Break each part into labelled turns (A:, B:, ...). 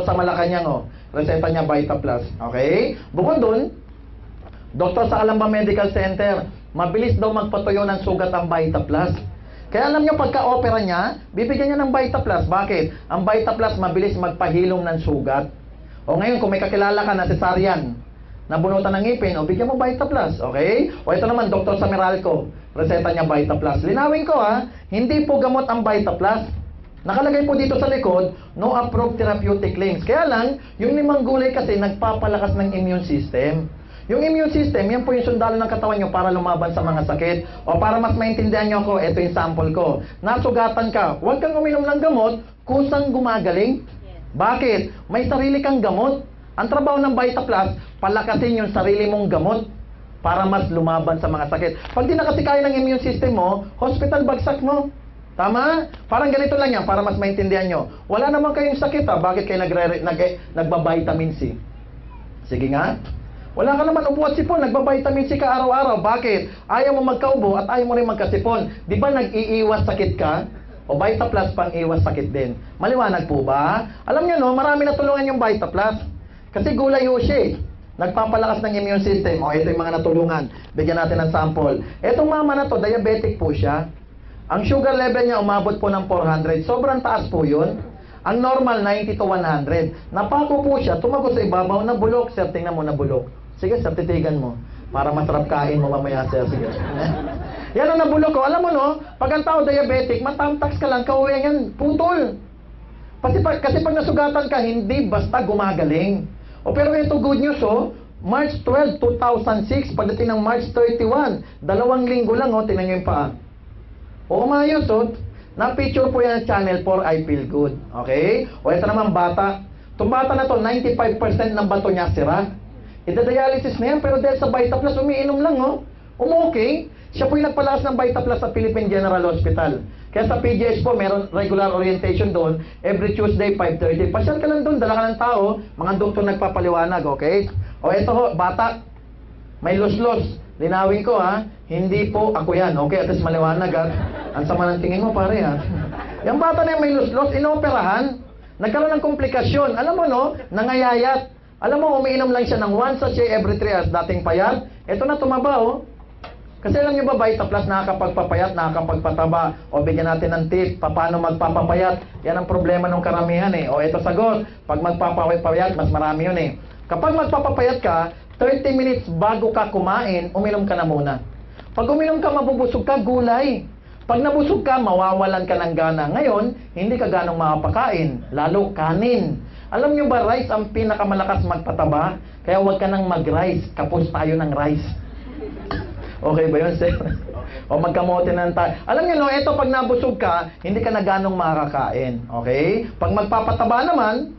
A: sa Malacanang, oh. Reseta niya Vita Plus. Okay? Bukod dun, doktor sa Alamba Medical Center, mabilis daw magpatuyo ng sugat ang Vita Plus. Kaya alam nyo, pagka-opera niya, bibigyan niya ng Vita Plus. Bakit? Ang Vita Plus mabilis magpahilom ng sugat. O ngayon, kung may kakilala ka na cesarean, nabunutan ng ngipin, o bigyan mo Vita Plus. Okay? O ito naman, Dr. sa Meralco, reseta niya Vita Plus. Linawin ko hindi po gamot ang Vita Plus. Nakalagay po dito sa likod, no approved therapeutic claims. Kaya lang, yung 5 gulay kasi nagpapalakas ng immune system. Yung immune system, yan po yung sundalo ng katawan nyo para lumaban sa mga sakit. O para mas maintindihan nyo ako, ito yung sample ko. Nasugatan ka, huwag kang uminom ng gamot, kusang gumagaling. Bakit? May sarili kang gamot. Ang trabaho ng Vita Plus, palakasin yung sarili mong gamot para mas lumaban sa mga sakit. Pag di na kasi kaya ng immune system mo, hospital bagsak mo. Tama? Parang ganito lang yan, para mas maintindihan nyo. Wala naman kayong sakit bakit kayo nagba-vitamin C? Sige nga. Wala ka naman ubo at sipon, nagba-vitamin C ka araw-araw. Bakit? Ayaw mo magkaubo at ayaw mo rin magkasipon. Di ba nag-iiwas sakit ka? O Vita Plus pang iwas sakit din. Maliwanag po ba? Alam nyo no, marami na tulungan yung Vita Plus. Kasi gulay ho siya nagpapalakas ng immune system. O ito yung mga natulungan. Bigyan natin ng sample. Etong mama na to, diabetic po siya. Ang sugar level niya umabot po ng 400. Sobrang taas po yun. Ang normal, 90 to 100. Napako po siya, tumago sa ibabaw, nabulok. Sir, tingnan mo, nabulok. Sige, sir, titigan mo. Para masarap kain mo mamaya, sir. Sige. Yan ang nabulok ko. Alam mo, no? Pag ang tao diabetic, matamtax ka lang, kauwi yan, putol. Kasi pag nasugatan ka, hindi basta gumagaling. O pero ito good news, March 12, 2006, pagdating ng March 31, 2 linggo lang, tingnan nyo yung paa. O umayos, na-picture po yan sa Channel 4, I Feel Good. Okay? O ito naman bata. Itong bata na to, 95% ng bato niya sira. Ida-dialysis na yan, pero dahil sa Vita Plus, umiinom lang, okay. Siya po yung nagpalakas ng Vita Plus sa Philippine General Hospital. Kaya sa PGH po, meron regular orientation doon. Every Tuesday, 5:30. Pasyal ka lang doon, dala ka ng tao, mga doktor nagpapaliwanag, okay? O ito bata, may los-los. Linawin ko hindi po ako yan. Okay, at least maliwanag ang sama ng tingin mo pare Yung bata na may los-los, inoperahan, nagkaroon ng komplikasyon. Alam mo nangayayat. Alam mo, umiinom lang siya ng 1 sachet every 3 hours, dating payat. Ito na tumaba Kasi alam niyo ba, Vita Plus nakakapagpapayat, nakakapagpataba. O bigyan natin ng tip, paano magpapapayat. Yan ang problema ng karamihan O ito sagot, pag magpapapayat, mas marami yun Kapag magpapapayat ka, 30 minutes bago ka kumain, uminom ka na muna. Pag uminom ka, mabubusog ka, gulay. Pag nabusog ka, mawawalan ka ng gana. Ngayon, hindi ka ganong makapakain, lalo kanin. Alam nyo ba, rice ang pinakamalakas magpataba? Kaya huwag ka nang mag-rice, kapos tayo ng rice. Okay ba yun, sir? O magkamote ng tayo. Alam nyo, ito pag nabusog ka, hindi ka na ganong makakain. Okay? Pag magpapataba naman,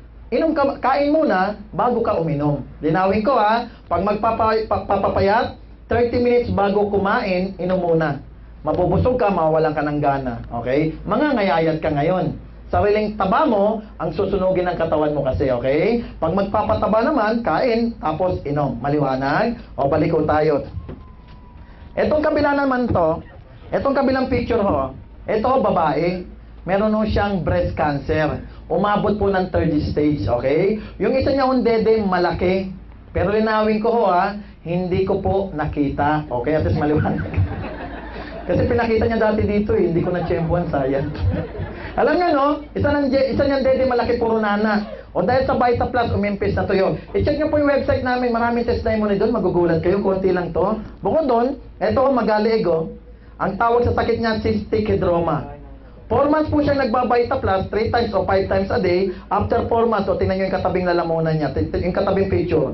A: kain muna bago ka uminom. Linawin ko pag magpapapayat, 30 minutes bago kumain, inom muna. Mabubusog ka, mawawalan ka ng gana. Okay? Ngayayat ka ngayon. Sariling taba mo, ang susunugin ng katawan mo kasi, okay? Pag magpapataba naman, kain, tapos inom. Maliwanag? O baliko tayo. Etong kabila naman to, etong kabilang picture ito babae. Meron siyang breast cancer. Umabot po ng 3rd stage, okay? Yung isa niya dede, malaki. Pero linawin ko hindi ko po nakita. Okay, at least maliwanag. Kasi pinakita niya dati dito hindi ko na-tsempuan, sayang. Alam niyo isa niyang dede malaki, puro nana. O dahil sa Vita Plus, umimpis na tuyo. I-check niyo po yung website namin, maraming testimony doon, magugulat kayo, konti lang to. Bukod doon, ito magaling ang tawag sa sakit niya, cystic hydroma. 4 months po siyang nagba-Vita Plus, 3 times o 5 times a day. After 4 months, tingnan nyo yung katabing lalamunan niya, yung katabing picture.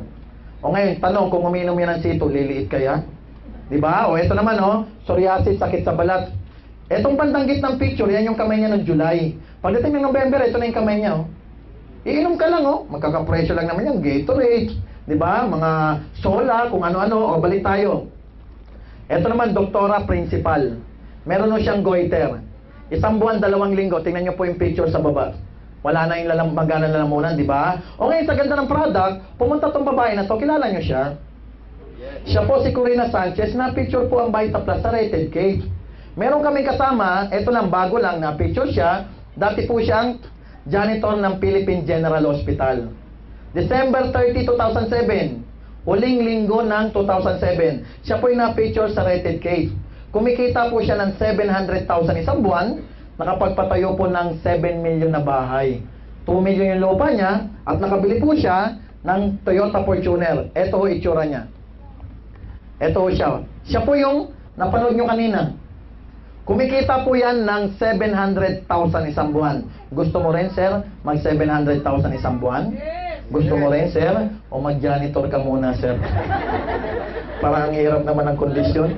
A: O ngayon, tanong, kung uminom yan ng sito, liliit kaya? Diba? O ito naman, psoriasis, sakit sa balat. Etong bandang gitnang picture, yan yung kamay niya noong July. Pagdating ng November, ito na yung kamay niya. Iinom ka lang, magkakapresyo lang naman yan, Gatorade, diba? Mga sola, kung ano-ano, o balik tayo. Ito naman, doktora principal. Meron siyang goiter. 1 buwan, 2 linggo. Tingnan niyo po yung picture sa baba. Wala na yung magalang lalamunan, di ba? O ngayon, sa ganda ng product, pumunta tong babae na to. Kilala niyo siya? Siya po si Corina Sanchez. Na-picture po ang Vita Plus sa rated cake. Meron kaming kasama, eto lang, bago lang na-picture siya. Dati po siyang janitor ng Philippine General Hospital. December 30, 2007, huling linggo ng 2007, siya po yung na-feature sa rated case. Kumikita po siya ng 700,000 isang buwan, nakapagpatayo po ng 7 million na bahay. 2 million yung lupa niya, at nakabili po siya ng Toyota Fortuner. Ito ho itsura niya. Ito ho siya. Siya po yung napanood nyo kanina. Kumikita po yan ng 700,000 isang buwan. Gusto mo rin, sir, mag 700,000 isang buwan? Gusto mo rin, sir? O mag-janitor ka muna, sir? Parang ang hirap naman ang kondisyon.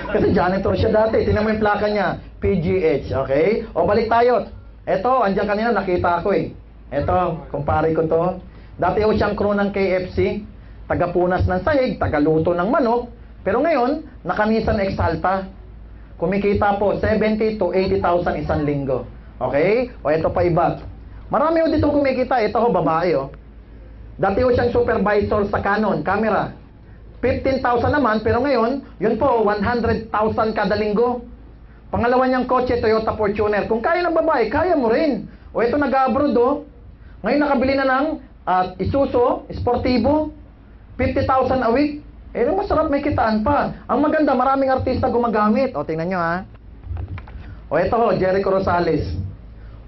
A: Kasi janitor siya dati. Tingnan mo yung plaka niya. PGH, okay? O balik tayo. Ito, andyan kanina, nakita ko eh. Ito, kumpare ko to. Dati ho siyang crew ng KFC. Tagapunas ng sahig, tagaluto ng manok. Pero ngayon, nakanisan Exalta. Kumikita po 70 to 80,000 isang linggo. Okay? O ito pa iba. Marami ho dito kumikita. Ito ho, babae ho. Dati ho siyang supervisor sa Canon, camera. 15,000 naman, pero ngayon, yun po, 100,000 kada linggo. Pangalawa niyang kotse, Toyota Fortuner. Kung kaya ng babae, kaya mo rin. O ito, nag-abroad ho. Ngayon nakabili na ng Isuzu, Sportivo. 50,000 a week. Eh, masarap, may kitaan pa. Ang maganda, maraming artista gumagamit. O, tingnan nyo ha. O, ito ho, Jericho Rosales.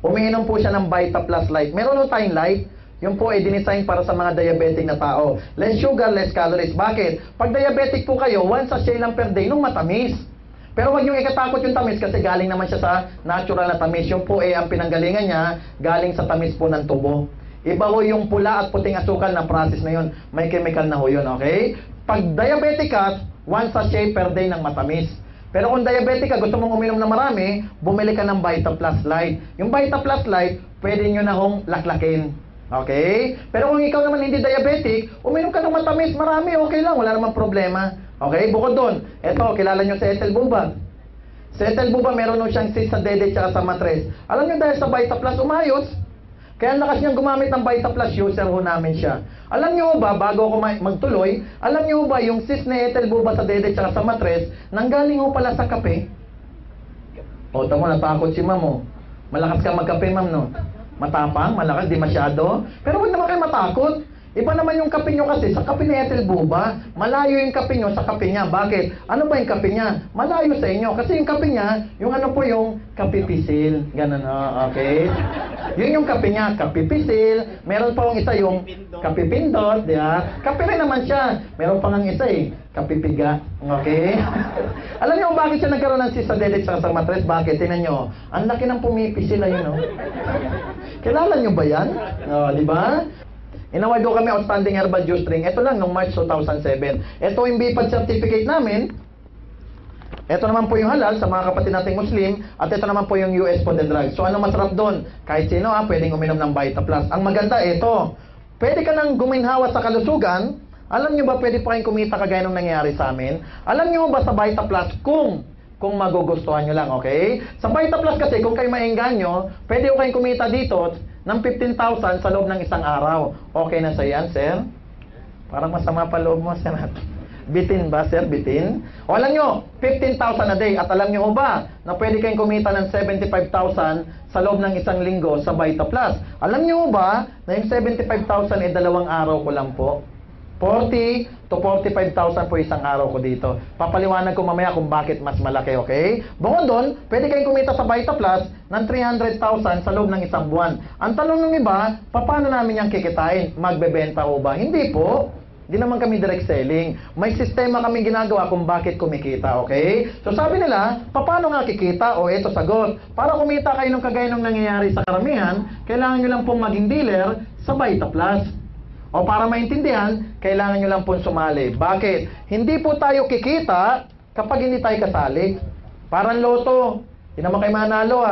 A: Umiinom po siya ng Vita Plus Light. Meron ho tayong light. Yung po ay dinesign para sa mga diabetic na tao. Less sugar, less calories. Bakit? Pag diabetic po kayo, one sachet lang per day nung matamis. Pero wag niyong ikatakot yung tamis kasi galing naman siya sa natural na tamis. Yung po ay ang pinanggalingan niya, galing sa tamis po ng tubo. Iba ho yung pula at puting asukal na process na yun. May chemical na ho yun, okay? Pag diabetic ka, one sachet per day ng matamis. Pero kung diabetic ka, gusto mong uminom na marami, bumili ka ng Vita Plus Light. Yung Vita Plus Light, pwede nyo na hong laklakin. Okay? Pero kung ikaw naman hindi diabetic, uminom ka ng matamis, marami, okay lang, wala namang problema. Okay? Bukod doon, eto, kilala nyo si Ethel Buba. Si Ethel Buba, meron nung siyang cyst sa dede at sa matres. Alam nyo dahil sa Vita Plus, umayos. Kaya ang lakas niyang gumamit ng Vita Plus, user ho namin siya. Alam niyo ba, bago ako magtuloy, alam niyo ba yung cyst ni Ethel Buba sa dede at sa matres, nanggaling ho pala sa kape? O, tamo, natakot si ma'am, oh. Malakas ka magkape, ma'am, no? Matapang, malakas, di masyado. Pero huwag naman kayo matakot. Iba naman yung kape nyo kasi sa kape ni Ethel Buba. Malayo yung kape nyo sa kape niya. Bakit? Ano ba yung kape niya? Malayo sa inyo. Kasi yung kape niya, yung ano po yung kape pisil. Ganun, okay? Yun yung kape niya, kape pisil. Meron pa yung isa yung kape pindot. Diba? Kape rin naman siya. Meron pa ng isa eh, kape piga. Okay? Alam niyo bakit siya nagkaroon ng cyst sa dede sa matres? Bakit? Tingnan nyo. Ang laki ng pumipisil ayun, no? Kilala nyo ba yan? Di ba? Inaward ko kami outstanding herbal juice drink. Ito lang nung March 2007. Ito yung BPAD certificate namin. Ito naman po yung halal sa mga kapatid nating Muslim. At ito naman po yung US Food and Drug. So ano masarap doon? Kahit sino pwedeng uminom ng Vita Plus. Ang maganda ito. Pwede ka nang guminhawa sa kalusugan. Alam nyo ba pwede pa kayong kumita kagaya nung nangyayari sa amin? Alam nyo ba sa Vita Plus kung magugustuhan nyo lang, okay? Sa Vita Plus kasi, kung kayo maengganyo, pwede ko kayong kumita dito ng 15,000 sa loob ng isang araw. Okay na sa yan, sir? Parang masama pa loob mo, sir. Bitin ba, sir? Bitin? O alam nyo, 15,000 a day. At alam nyo ba na pwede kayong kumita ng 75,000 sa loob ng isang linggo sa Vita Plus? Alam nyo ba na yung 75,000 ay 2 araw ko lang po? 40 to 45,000 po isang araw ko dito. Papaliwanag ko mamaya kung bakit mas malaki, okay? Bukod doon, pwede kayong kumita sa Vita Plus ng 300,000 sa loob ng isang buwan. Ang tanong ng iba, paano namin yan kikitain? Magbebenta o ba? Hindi po. Hindi naman kami direct selling. May sistema kami ginagawa kung bakit kumikita, okay? So sabi nila, paano nga kikita? O eto sagot. Para kumita kayo ng kagaya ng nangyayari sa karamihan, kailangan nyo lang pong maging dealer sa Vita Plus. O para maintindihan, kailangan nyo lang pong sumali. Bakit? Hindi po tayo kikita kapag hindi tayo kasali. Parang loto. Hindi naman kayo manalo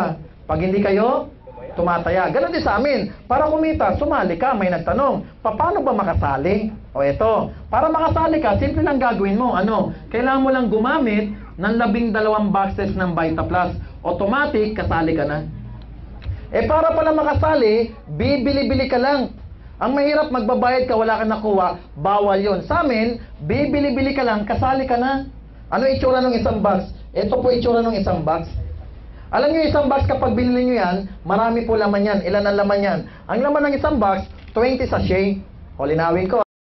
A: Pag hindi kayo, tumataya. Ganon din sa amin. Para kumita, sumali ka. May nagtanong, paano ba makasali? O eto, para makasali ka, simple lang gagawin mo. Ano? Kailangan mo lang gumamit ng 12 boxes ng Vita Plus. Automatic, kasali ka na. Para pala makasali, bibili-bili ka lang. Ang mahirap, magbabayad ka, wala kang nakuha, bawal yon. Sa amin, bibili-bili ka lang, kasali ka na. Ano itsura ng isang box? Ito po itsura ng isang box. Alam nyo, isang box kapag binili nyo yan, marami po laman yan. Ilan ang laman yan? Ang laman ng isang box, 20 sachet. O, linawin ko.